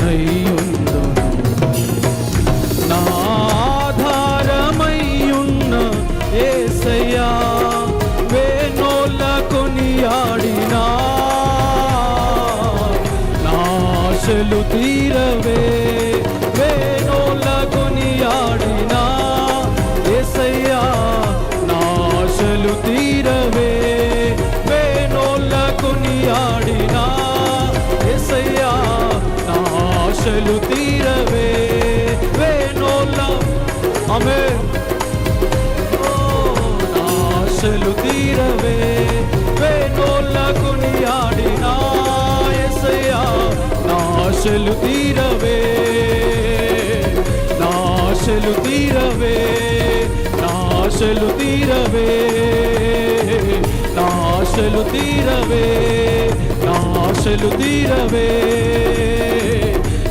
దాసుడయ్యుందును. నా ఆధారమయ్యున్న యేసయ్యా వేణోళ్ళ కొనియాడినా నా ఆశలు తీరవే. వేణోళ్ళ కొనియాడినా యేసయ్యా నా ఆశలు తీరవే. వేణోళ్ళ కొనియాడినా యేసయ్యా నా ఆశలు తీరవే. వేణోళ్ళ ఆమేన్ నా ఆశలు తీరవే. వేణోళ్ళ కొనియాడినా యేసయ్యా నా ఆశలు తీరవే. నా ఆశలు తీరవే. నా ఆశలు తీరవే. నా ఆశలు తీరవే. నా ఆశలు తీరవే.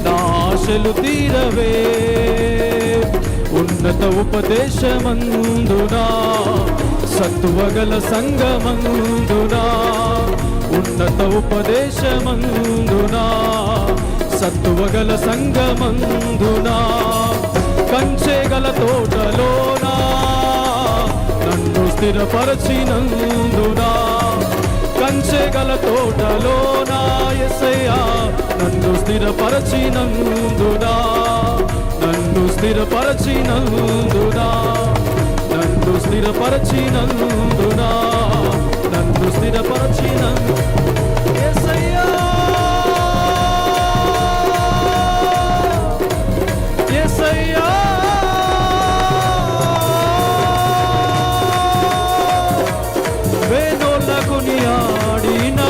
నా ఆశలు తీరవే. ఉన్నత ఉపదేశమందునా సత్వగల సంగమందునా ఉన్నత ఉపదేశమందునా సత్వగల సంగమందునా కంచెగల తోటలోనా నన్ను స్థిరపరచినందునా కంచెగల తోటలోనా యేసయ్యా నన్ను స్థిరపరచినందునా నన్ను స్థిరపరచినందునా నన్ను స్థిరపరచినందునా నన్ను స్థిరపరచినందు యేసయ్యా యేసయ్యా వేణోళ్ళ కొనియాడినా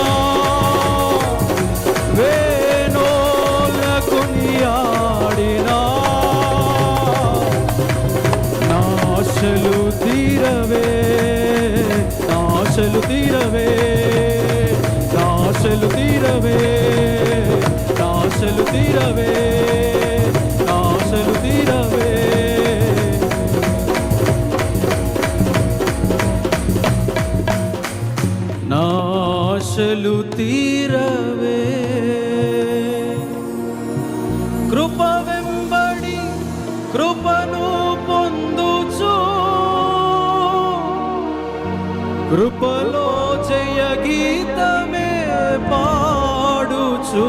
వేణోళ్ళ కొనియాడినా నా ఆశలు తీరవే. నా ఆశలు తీరవే. నా ఆశలు తీరవే. నా ఆశలు తీరవే. నా ఆశలు తీరవే. నా ఆశలు తీరవే. కృప వెంబడి కృపను పొందుచు కృపలో జయ గీతమే పాడుచు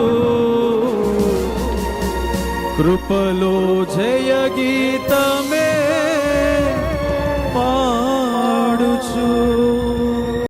కృపలో జయ గీతమే